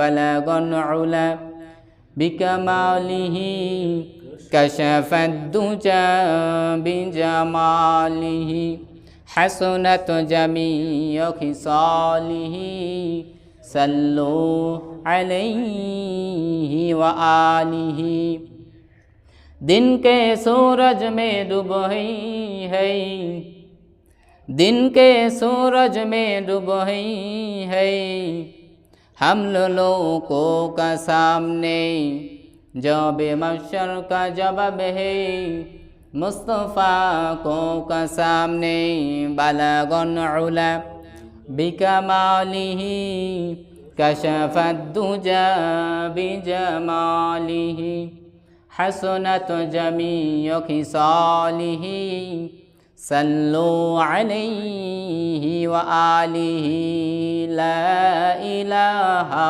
بلغ العلا بكماله كشف الدجى بجماله حسنت جميع خصاله صلوا عليه وآله दिन के सूरज में डूब है दिन के सूरज में डूब है हम लोगों का सामने जब महशर का जवाब है मुस्तफ़ा को का सामने बलगन उला बिकमालिही कशफत दुजा बिजमालिही हसनत जमीअ खिसालिही सल्लु अलैहि व आलिहि ला इलाहा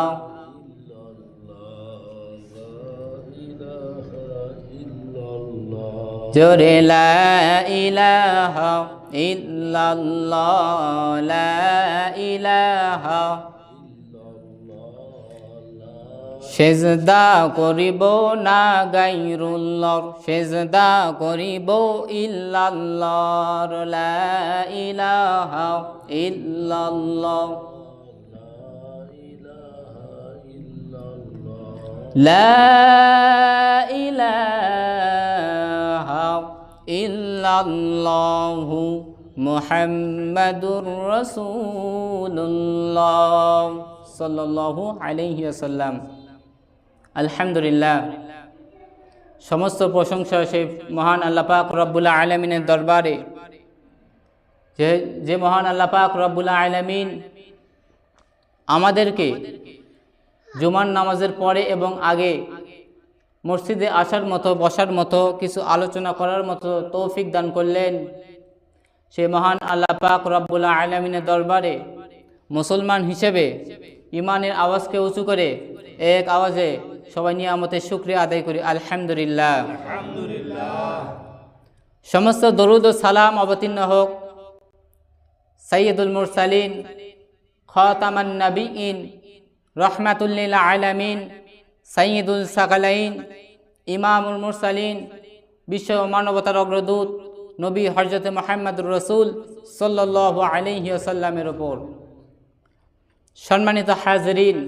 जोरे ला इलाहा इल्लल्लाह ला इलाहा সেজদা করিব না গায়রুল্লাহর সেজদা করিব ইল্লাল্লাহর লা ইলাহা ইল্লাল্লাহ লা ইলাহা ইল্লাল্লাহু মুহাম্মাদুর রাসূলুল্লাহ সাল্লাল্লাহু আলাইহি ওয়াসাল্লাম। আলহামদুলিল্লাহ, সমস্ত প্রশংসা সেই মহান আল্লাহ পাক রব্বুল আলামিনের দরবারে, যে মহান আল্লাহ পাক রব্বুল আলামিন আমাদেরকে জুমার নামাজের পরে এবং আগে মসজিদে আসার মতো, বসার মতো, কিছু আলোচনা করার মতো তৌফিক দান করলেন। সেই মহান আল্লাহ পাক রব্বুল আলামিনের দরবারে মুসলমান হিসেবে ইমানের আওয়াজকে উঁচু করে এক আওয়াজে সবাই নিয়ামতের শুকরিয়া আদায় করি আলহামদুলিল্লাহ। সমস্ত দরুদ ও সালাম অবতীর্ণ হোক সাইয়্যিদুল মুরসালিন খাতামান নবিয়্যিন রাহমাতুল লিল আলামিন সাইয়্যিদুল সাকালাইন ইমামুল মুরসালিন বিশ্ব মানবতার অগ্রদূত নবী হযরত মুহাম্মদুর রাসূল সাল্লাল্লাহু আলাইহি ওয়াসাল্লামের উপর। সম্মানিত হাজিরিন,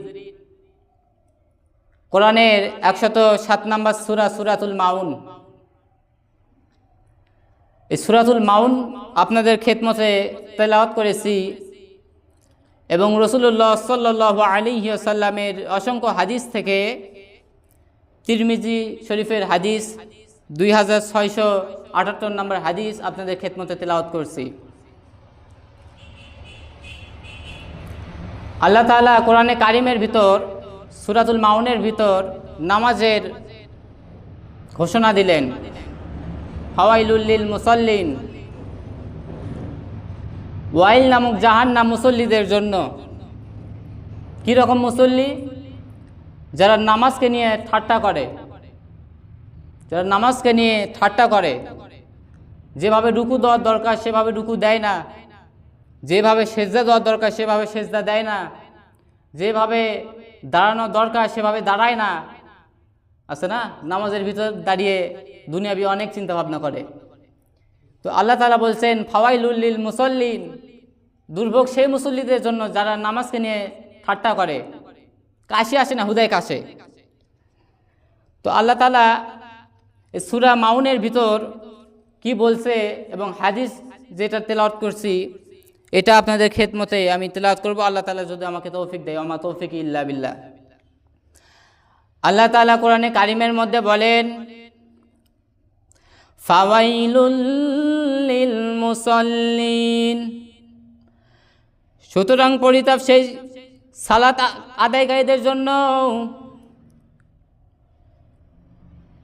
কোরআনের 107 নম্বর সূরা সূরাতুল মাউন, এই সূরাতুল মাউন আপনাদের খেদমতে তেলাওয়াত করেছি এবং রাসূলুল্লাহ সাল্লাল্লাহু আলাইহি ওয়াসাল্লামের অসংখ্য হাদিস থেকে তিরমিজি শরীফের হাদিস 2678 নম্বর হাদিস আপনাদের খেদমতে তেলাওয়াত করছি। আল্লাহ তাআলা কোরআনে কারিমের ভিতর সূরাতুল মাউনের ভিতর নামাজের ঘোষণা দিলেন, ফাওয়াইলুল লিল মুসাল্লিন, ওয়াইল নামক জাহান্নাম মুসল্লিদের জন্য। কি রকম মুসল্লি? যারা নামাজকে নিয়ে ঠাট্টা করে, যারা নামাজকে নিয়ে ঠাট্টা করে, যেভাবে রুকু দেওয়ার দরকার সেভাবে রুকু দেয় না, যেভাবে সেজদা দেওয়ার দরকার সেভাবে সেজদা দেয় না, যেভাবে দাঁড়ানো দরকার সেভাবে দাঁড়ায় না, আছে না? নামাজের ভিতর দাঁড়িয়ে দুনিয়াবি অনেক চিন্তা ভাবনা করে। তো আল্লাহ তাআলা বলছেন ফাওয়াইলুল লিল মুসাল্লিন, দুর্ভোগ সেই মুসল্লিদের জন্য যারা নামাজকে নিয়ে ঠাট্টা করে, কাশি আসে না, হুদায় কাশে। তো আল্লাহ তাআলা এই সূরা মাউনের ভিতর কি বলছে এবং হাদিস যেটা তেলাওয়াত করছি এটা আপনাদের খেদমতে আমি তেলাওয়াত করব, আল্লাহ তাআলা যদি আমাকে তৌফিক দেয়, আমা তৌফিক ইল্লা বিল্লাহ। আল্লাহ তাআলা কোরআনে কারিমের মধ্যে বলেন ফাওয়াইলুল লিল মুসাল্লিন, সুতরাং পরিতাপ সেই সালাত আদায়কারীদের জন্য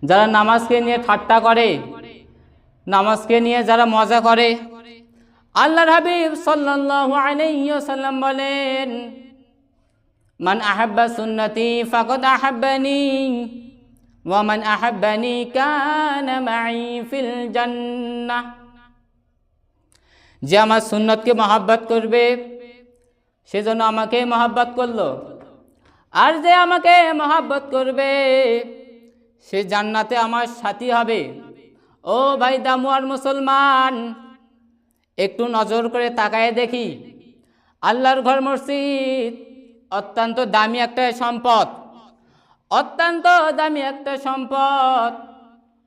যারা নামাজকে নিয়ে ঠাট্টা করে, নামাজকে নিয়ে যারা মজা করে। আল্লাহর হাবিব সাল্লাল্লাহু আলাইহি ওয়াসাল্লাম বলেন মান আহাব্বা সুন্নতি ফাকাদ আহাব্বানি ওয়া মান আহাব্বানি কানা মাই ফিল জান্নাহ, যে আমার সুন্নতকে মহব্বত করবে সেজন্য আমাকে মহব্বত করলো, আর যে আমাকে মহব্বত করবে সে জান্নাতে আমার সাথী হবে। ও ভাই দামুয়ার মুসলমান, একটু নজর করে তাকায় দেখি, আল্লাহর ঘর মসজিদ অত্যন্ত দামি একটা সম্পদ, অত্যন্ত দামি একটা সম্পদ।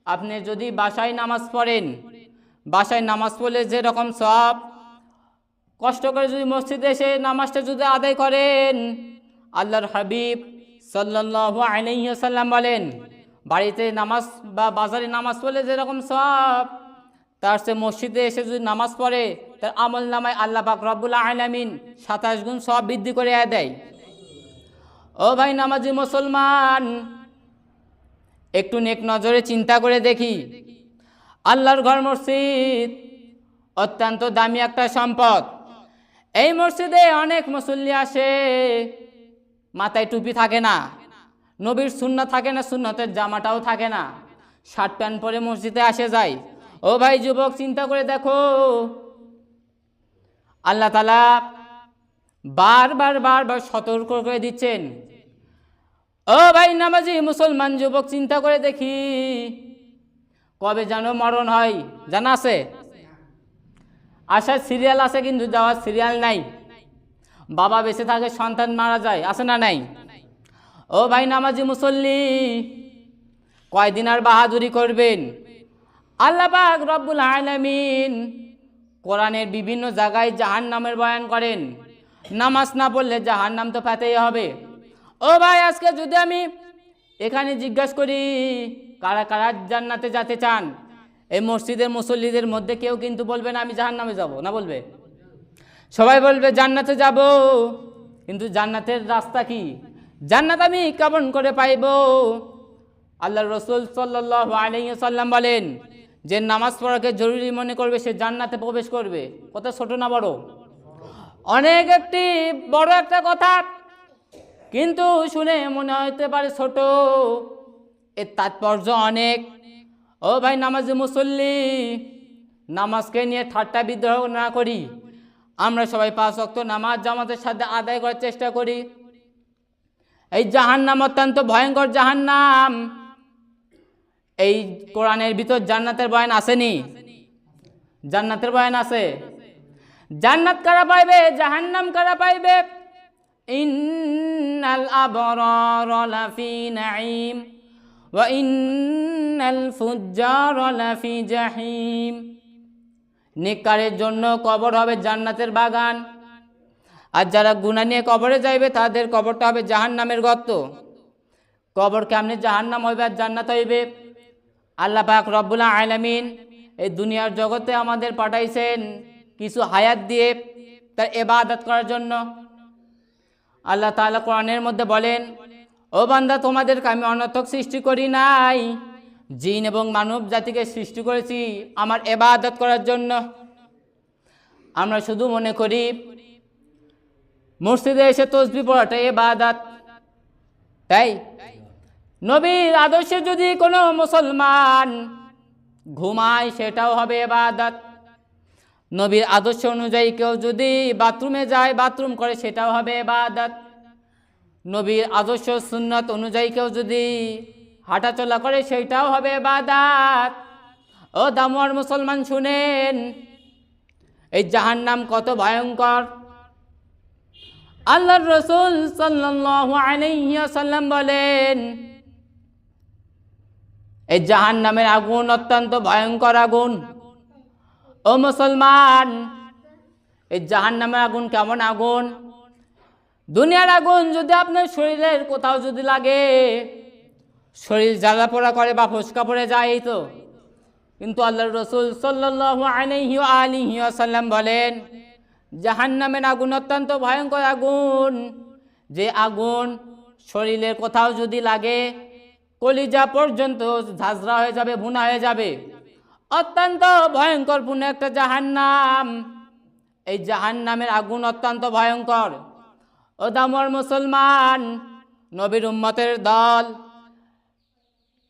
আপনি যদি বাসায় নামাজ পড়েন, বাসায় নামাজ পড়লে যেরকম সব, কষ্ট করে যদি মসজিদে এসে নামাজটা যদি আদায় করেন, আল্লাহর হাবিব সাল্লাল্লাহু আলাইহি ওয়াসাল্লাম বলেন, বাড়িতে নামাজ বা বাজারে নামাজ পড়লে যেরকম সব, তার সে মসজিদে এসে যদি নামাজ পড়ে তার আমল নামায় আল্লাহ পাক রব্বুল আলামিন 27 গুণ সব বৃদ্ধি করে দেয়। ও ভাই নামাজি মুসলমান, একটু নেক নজরে চিন্তা করে দেখি, আল্লাহর ঘর মসজিদ অত্যন্ত দামি একটা সম্পদ। এই মসজিদে অনেক মুসল্লি আসে, মাথায় টুপি থাকে না, নবীর সুন্নাত থাকে না, সুন্নতের জামাটাও থাকে না, শার্ট প্যান্ট পরে মসজিদে আসে যায়। ও ভাই যুবক, চিন্তা করে দেখো, আল্লাহ তাআলা বারবার বারবার সতর্ক করে দিচ্ছেন। ও ভাই নামাজি মুসলমান যুবক, চিন্তা করে দেখি, কবে যেন মরণ হয় জানা আছে? আসার সিরিয়াল আছে কিন্তু যাওয়ার সিরিয়াল নাই। বাবা বেঁচে থাকে, সন্তান মারা যায়, আছে না নাই? ও ভাই নামাজি মুসল্লি, কয়দিন আর বাহাদুরি করবেন? আল্লাহ পাক রব্বুল আলামিন কোরআনের বিভিন্ন জায়গায় জাহান্নামের বয়ান করেন। নামাজ না পড়লে জাহান্নাম তো পেতেই হবে। ও ভাই, আজকে যদি আমি এখানে জিজ্ঞাসা করি কারা কারা জান্নাতে যেতে চান, এই মসজিদের মুসল্লিদের মধ্যে কেউ কিন্তু বলবে না আমি জাহান্নামে যাব, না বলবে? সবাই বলবে জান্নাতে যাব। কিন্তু জান্নাতের রাস্তা কি? জান্নাত আমি কেমন করে পাইব? আল্লাহর রাসূল সাল্লাল্লাহু আলাইহি ওয়াসাল্লাম বলেন, যে নামাজ পড়াকে জরুরি মনে করবে সে জান্নাতে প্রবেশ করবে। কথা ছোট না বড়? অনেক একটি বড় একটা কথা, কিন্তু শুনে মনে হতে পারে ছোট, এর তাৎপর্য অনেক। ও ভাই নামাজি মুসল্লি, নামাজকে নিয়ে ঠাট্টা বিদ্রোহ না করি। আমরা সবাই 5 ওয়াক্ত নামাজ জামাতের সাথে আদায় করার চেষ্টা করি। এই জাহান্নাম অত্যন্ত ভয়ঙ্কর জাহান্নাম। এই কোরআনের ভিতর জান্নাতের বয়ান আসেনি? জান্নাতের বয়ান আছে। জান্নাত কারা পাইবে, জাহান্নাম কারা পাইবে? ইন্নাল আবরারা লাফি নাঈম ওয়া ইন্নাল ফুজ্জারা লাফি জাহিম। নেককারের জন্য কবর হবে জান্নাতের বাগান, আর যারা গুনাহ নিয়ে কবরে যাইবে তাদের কবরটা হবে জাহান্নামের গর্ত। কবর কেমনে জাহান্নাম হইবে আর জান্নাত হইবে? আল্লাহ পাক রব্বুল আলামিন এই দুনিয়ার জগতে আমাদের পাঠাইছেন কিছু হায়াত দিয়ে তার ইবাদত করার জন্য। আল্লাহ তাআলা কোরআনের মধ্যে বলেন, ও বান্দা, তোমাদেরকে আমি অনর্থক সৃষ্টি করি নাই, জিন এবং মানব জাতিকে সৃষ্টি করেছি আমার ইবাদত করার জন্য। আমরা শুধু মনে করি মসজিদে এসে তাসবিহ পড়াটা ইবাদত, তাই নবীর আদর্শে যদি কোনো মুসলমান ঘুমায় সেটাও হবে ইবাদত। নবীর আদর্শ অনুযায়ী কেউ যদি বাথরুমে যায়, বাথরুম করে, সেটাও হবে ইবাদত। নবীর আদর্শ সুন্নাত অনুযায়ী কেউ যদি হাঁটাচলা করে সেটাও হবে ইবাদত। ও দামোয়ার মুসলমান, শুনেন এই জাহান্নাম কত ভয়ঙ্কর। আল্লাহর রাসূল সাল্লাল্লাহু আলাইহি ওয়াসাল্লাম বলেন, এই জাহান্নামের আগুন অত্যন্ত ভয়ঙ্কর আগুন। ও মুসলমান, এই জাহান্নামের আগুন কেমন আগুন? দুনিয়ার আগুন যদি আপনার শরীরের কোথাও যদি লাগে, শরীর জ্বালা পোড়া করে বা ফোসকা পড়ে যায় তো। কিন্তু আল্লাহর রাসূল সাল্লাল্লাহু আলাইহি ওয়া আলিহি ওয়াসাল্লাম বলেন, জাহান্নামের আগুন অত্যন্ত ভয়ঙ্কর আগুন। যে আগুন শরীরের কোথাও যদি লাগে কলিজা পর্যন্ত ঝাঁঝরা হয়ে যাবে, ভুনা হয়ে যাবে। অত্যন্ত ভয়ঙ্করপূর্ণ একটা জাহান্নাম। এই জাহান্নামের আগুন অত্যন্ত ভয়ঙ্কর। ও দামর মুসলমান, নবীর উম্মতের দল,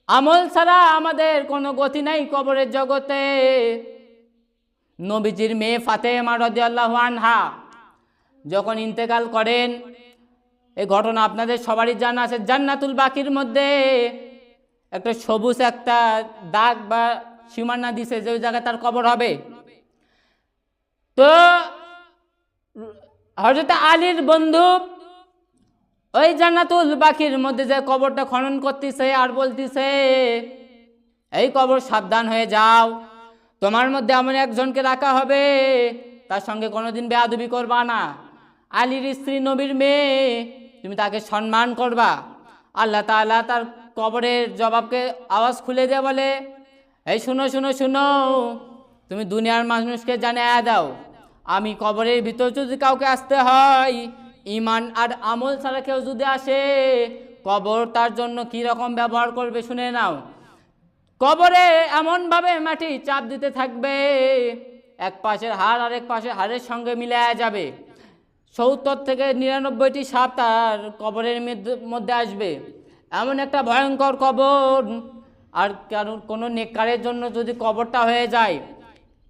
আমল ছাড়া আমাদের কোনো গতি নাই কবরের জগতে। নবীজির মেয়ে ফাতেমা রাদিয়াল্লাহু আনহা যখন ইন্তেকাল করেন, এই ঘটনা আপনাদের সবারই জানা আছে। জান্নাতুল বাকির মধ্যে একটা সবুজ একটা দাগ বা সীমানা দিছে যে ওই জায়গায় তার কবর হবে। তো হযরত আলীর বন্ধু ওই জান্নাতুল বাকির মধ্যে যে কবরটা খনন করতেছে আর বলতেছে, এই কবর সাবধান হয়ে যাও, তোমার মধ্যে এমন একজনকে রাখা হবে তার সঙ্গে কোনোদিন বেয়াদবি করবা না। আলীর স্ত্রী, নবীর মেয়ে, তুমি তাকে সম্মান করবা। আল্লাহ তাআলা তার কবরের জবাবকে আওয়াজ খুলে দিয়ে বলে, এই শুনো শুনো শুনো, তুমি দুনিয়ার মানুষকে জানিয়ে দাও, আমি কবরের ভিতর যদি কাউকে আসতে হয়, ঈমান আর আমল ছাড়া কেউ যদি আসে, কবর তার জন্য কি রকম ব্যবহার করবে শুনে নাও। কবরে এমনভাবে মাটি চাপ দিতে থাকবে, এক পাশের হাড় আরেক পাশের হাড়ের সঙ্গে মিলে যাবে। 70 থেকে 99টি সাপ তার কবরের মধ্যে আসবে। এমন একটা ভয়ঙ্কর কবর। আর কারণ কোনো নেককারের জন্য যদি কবরটা হয়ে যায়,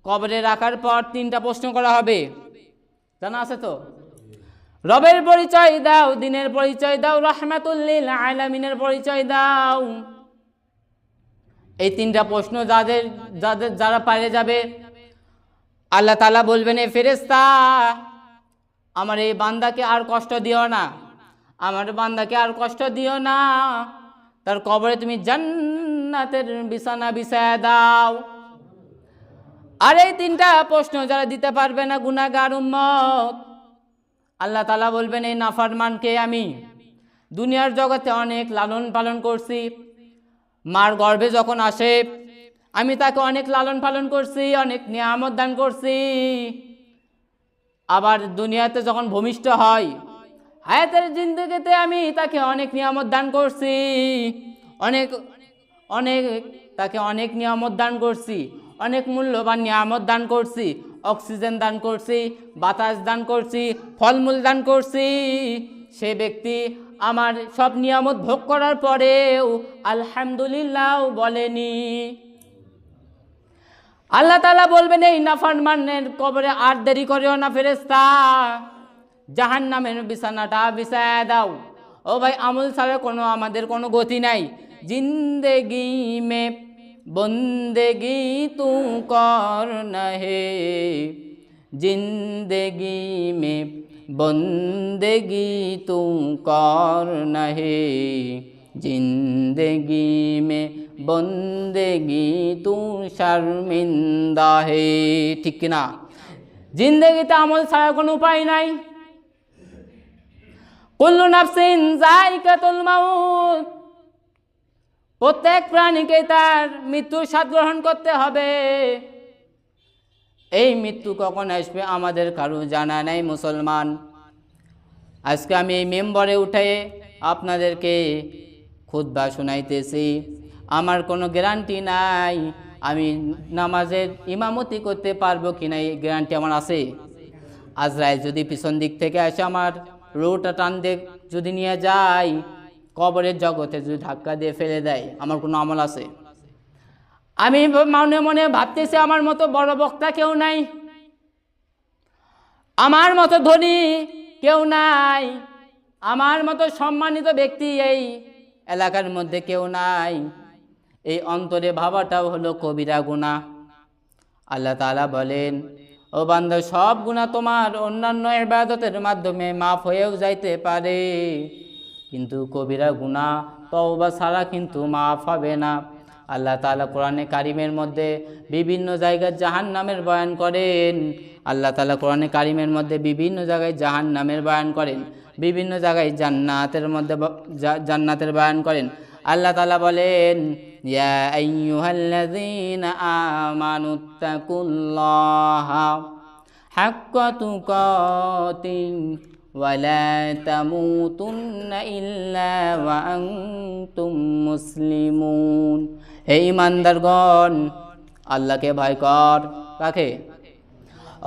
কবরে রাখার পর 3টা প্রশ্ন করা হবে, জানা আছে তো? রবের পরিচয় দাও, দিনের পরিচয় দাও, রাহমাতুল লিল আলামিনের পরিচয় দাও। এই 3টা প্রশ্ন যারা পারে যাবে, আল্লাহ তাআলা বলবেন, এ ফেরেশতা, আমার এই বান্দাকে আর কষ্ট দিও না, আমার বান্দাকে আর কষ্ট দিও না, তার কবরে তুমি জান্নাতের বিছানা বিছায়া দাও। আর এই 3টা প্রশ্ন যারা দিতে পারবে না, গুনাহগার উম্মত, আল্লাহ তাআলা বলবেন, এই নাফরমানকে আমি দুনিয়ার জগতে অনেক লালন পালন করছি। মার গর্ভে যখন আসে আমি তাকে অনেক লালন পালন করছি, অনেক নিয়ামত দান করছি। আবার দুনিয়াতে যখন ভূমিষ্ঠ হয়, হায়াতের জিন্দেগিতে আমি তাকে অনেক নিয়ামত দান করছি, অনেক অনেক তাকে অনেক নিয়ামত দান করছি, অনেক মূল্যবান নিয়ামত দান করছি, অক্সিজেন দান করছি, বাতাস দান করছি, ফলমূল দান করছি। সে ব্যক্তি আমার সব নিয়ামত ভোগ করার পরেও আলহামদুলিল্লাহ বলেনি। আল্লাহ তাআলা বলবেন, এই নাফরমানের কবরে আর দেরি করিও না ফেরেশতা, জাহান্নামের বিছানাটা বিছায়া দাও। ও ভাই, আমল ছাড়া আমাদের কোনো গতি নাই। জিন্দেগি মে বন্দেগি তু কর না হে, জিন্দেগি মে বন্দেগি তু কর না হে, जिंदगी में बंदेगी तू शर्मिंदा है। ठीक किना? जिंदगीते আমল ছাড়া কোনো উপায় নাই। কুল্লু নাফসিন যায়কাতুল মাউত, প্রত্যেক প্রাণীকে তার মৃত্যুর স্বাদ গ্রহণ করতে হবে। এই মৃত্যু কখন আসবে আমাদের কারো জানা নাই মুসলমান। আজকে আমি এই মেম্বরে উঠে আপনাদেরকে খুতবা শোনাইতেছি, আমার কোনো গ্যারান্টি নাই আমি নামাজের ইমামতি করতে পারবো কিনা, এই গ্যারান্টি আমার আছে। আজরাইল যদি পিছন দিক থেকে এসে আমার রোটা টান দিয়ে যদি নিয়ে যায়, কবরের জগতে যদি ধাক্কা দিয়ে ফেলে দেয়, আমার কোনো আমল আছে? আমি মনে মনে ভাবতেছি, আমার মতো বড় বক্তা কেউ নাই, আমার মতো ধনী কেউ নাই, আমার মতো সম্মানিত ব্যক্তি এই এলাকার মধ্যে কেউ নাই। এই অন্তরে ভাবাটাও হলো কবিরা গুনাহ। আল্লাহ তাআলা বলেন, ও বান্দা, সব গুনাহ তোমার অন্যান্য ইবাদতের মাধ্যমে মাফ হয়েও যাইতে পারে, কিন্তু কবিরা গুনাহ তওবা ছাড়া কিন্তু মাফ হবে না। আল্লাহ তাআলা কোরআনে কারিমের মধ্যে বিভিন্ন জায়গায় জাহান্নামের বয়ান করেন। আল্লাহ তাআলা কোরআনে কারিমের মধ্যে বিভিন্ন জায়গায় জাহান্নামের বয়ান করেন, বিভিন্ন জায়গায় জান্নাতের মধ্যে জান্নাতের বয়ান করেন। আল্লাহ তাআলা বলেন, ইয়া আইয়ুহাল্লাযীনা আমানুত্তাকুল্লাহা হাক্কা তুকাতিহি ওয়া লা তামুতুন্না ইল্লা ওয়া আনতুম মুসলিমুন। হে ঈমানদারগণ, আল্লাহকে ভয় কর। কাকে?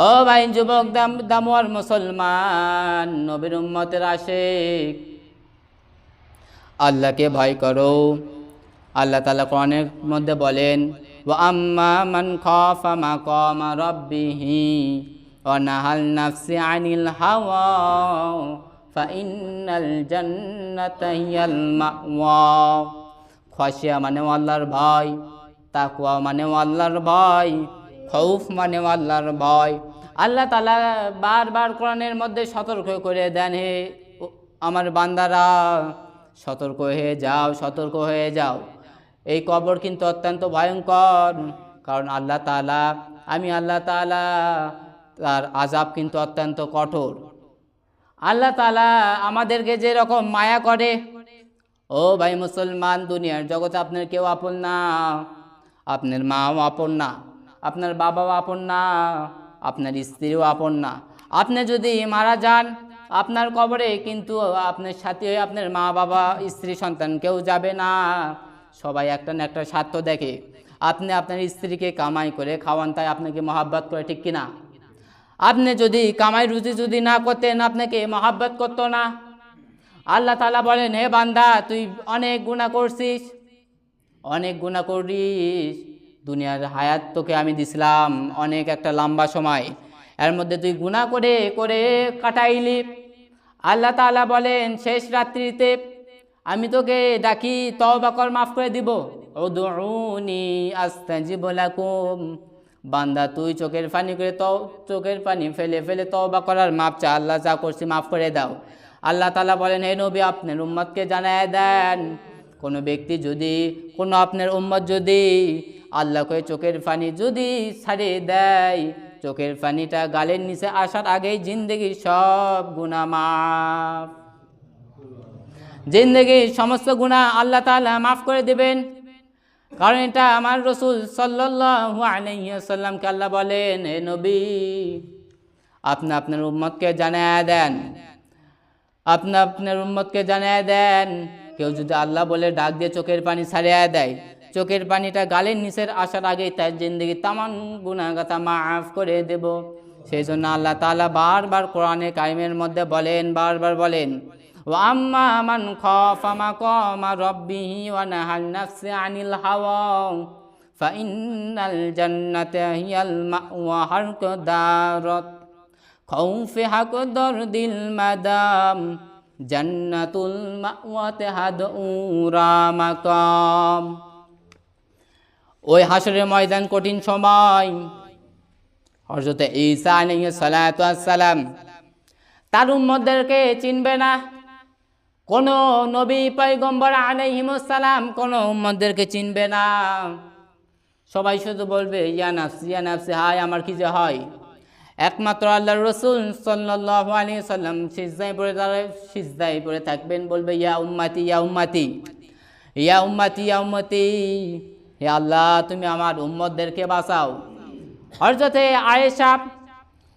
ও ভাই যুবক দামোয়ার মুসলমান, নবীর উম্মতের আশিক, আল্লাহকে ভয় করো। আল্লাহ তাআলা কোরআনের মধ্যে বলেন, ওয়া আম্মা মান খাফা মাকামা রাব্বিহি ওয়া নাহাল নাফসি আনিল হাওয়া ফাইন্নাল জান্নাতা হিয়াল মাওয়া। খাশিয়া মানেও আল্লাহর ভয়, তাকওয়া মানেও আল্লাহর ভয়, খৌফ মানেও আল্লাহর ভয়। আল্লাহ তাআলা বারবার কোরআনের মধ্যে সতর্ক করে দেন, হে আমার বান্দারা সতর্ক হয়ে যাও, সতর্ক হয়ে যাও। এই কবর কিন্তু অত্যন্ত ভয়ঙ্কর, কারণ আল্লাহ তাআলা, আমি আল্লাহ তাআলা, তার আযাব কিন্তু অত্যন্ত কঠোর। আল্লাহ তাআলা আমাদেরকে যেরকম মায়া করে, ও ভাই মুসলমান, দুনিয়ার জগতে আপনার কেউ আপন না, আপনার মাও আপন না, আপনার বাবাও আপন না, আপনার স্ত্রীও আপন না। আপনি যদি মারা যান, আপনার কবরে কিন্তু আপনার সাথে আপনার মা বাবা স্ত্রী সন্তান কেউ যাবে না। সবাই একটা না একটা স্বার্থ দেখে। আপনি আপনার স্ত্রীকে কামাই করে খাওয়ান, তাই আপনাকে মহাব্বত করে, ঠিক কিনা? আপনি যদি কামাই রুজি যদি না করতেন, আপনাকে মহাব্বত করতো না। আল্লাহ তাআলা বলেন, হে বান্দা, তুই অনেক গুনাহ করছিস, অনেক গুনাহ করিস, দুনিয়ার হায়াত তোকে আমি দিছিলাম অনেক একটা লম্বা সময়, এর মধ্যে তুই গুনাহ করে করে কাটাইলি। আল্লাহ তাআলা বলেন, শেষ রাত্রিতে আমি তোকে ডাকি, তওবা কর, মাফ করে দিব। উদউনি আস্তাজিব লাকুম। বান্দা, তুই চোখের পানি করে চোখের পানি ফেলে ফেলে তওবা করার মাপ চা, আল্লাহ যা করছি মাফ করে দাও। আল্লাহ তাআলা বলেন, হে নবী, আপনার উম্মতকে জানায় দেন, কোনো ব্যক্তি যদি, কোনো আপনার উম্মত যদি আল্লাহকে চোখের পানি যদি ছাড়িয়ে দেয়, চোখের পানিটা গালের নিচে আসার আগেই জিন্দেগির সব গুনাহ মাফ, জিন্দেগির সমস্ত গুনাহ আল্লাহ তাআলা মাফ করে দেবেন। কারণ এটা আমার রাসূল সাল্লাল্লাহু আলাইহি ওয়াসাল্লামকে আল্লাহ বলেন, হে নবী, আপনি আপনার উম্মতকে জানায় দেন, আপনি আপনার উম্মতকে জানায় দেন, কেউ যদি আল্লাহ বলে ডাক দিয়ে চোখের পানি ছাড়িয়ে দেয়, চোখের পানিটা গালের নিচের আসার আগেই তার জিন্দেগি তামাম গুনাহগাতা মাফ করে দেব। সেই জন্য আল্লাহ তাআলা বারবার কোরআনে কারিমের মধ্যে বলেন, বারবার বলেন, ওয়া আম্মা মান খাফা মাকামা রাব্বিহি ওয়া নাহান নাফসা আনিল হাওয়া ফাইন্নাল জান্নাতা হিয়াল মাওয়া হারকাদারাত খাউফে হাকদর দিল মাদাম জান্নাতুল মাওয়াতে হাদউরা মাকাম। ওই হাসরের ময়দান কঠিন সময়, হযরত ঈসা আলাইহিস সালাতু ওয়াস সালাম তার উম্মতদেরকে চিনবে না, কোন নবী পয়গম্বর আলাইহিমুস সালাম কোন উম্মতদেরকে চিনবে না। সবাই শুধু বলবে, ইয়া নাফসি, ইয়া নাফসি, হায় আমার কি যে হয়। একমাত্র আল্লাহর রাসূল সাল্লাল্লাহু আলাইহি ওয়াসাল্লাম সিজদায় পড়ে থাকবেন, বলবে, ইয়া উম্মতি, ইয়া উম্মতি, ইয়া উম্মতি, ইয়া উম্মতি, হে আল্লাহ, তুমি আমার উম্মতদেরকে বাঁচাও। হযরত আয়েশা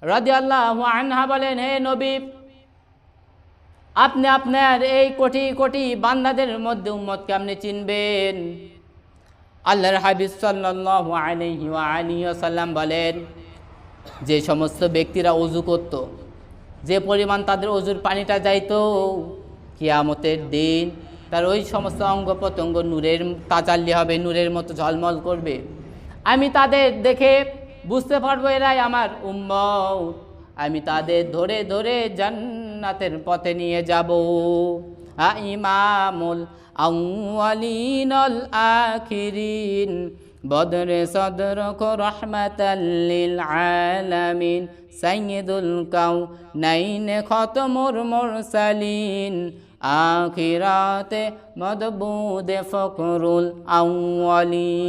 রাদিয়াল্লাহু আনহা বলেন, হে নবী, আপনি আপনার এই কোটি কোটি বান্দাদের মধ্যে উম্মতকে আপনি চিনবেন। আল্লাহর হাবিব সাল্লাল্লাহু আলাইহি ওয়া আলিহি ওয়াসাল্লাম বলেন, যে সমস্ত ব্যক্তিরা ওযু করত, যে পরিমাণ তাদের ওযুর পানিটা যাইতো, কিয়ামতের দিন তার ওই সমস্ত অঙ্গ প্রত্যঙ্গ নূরের তাজাল্লি হবে, নূরের মতো ঝলমল করবে। আমি তাদের দেখে বুঝতে পারবো এরাই আমার উম্মত, আমি তাদের ধরে ধরে জান্নাতের পথে নিয়ে যাব। ইমামুল আউয়ালিন আল আখিরিন বদরে সদরক রহমাতাল লিল আলামিন সাইয়্যিদুল কাউনাইন খতমুর মুরসালিন আখিরাতে মদবুদে ফকরুল আউয়ালিন।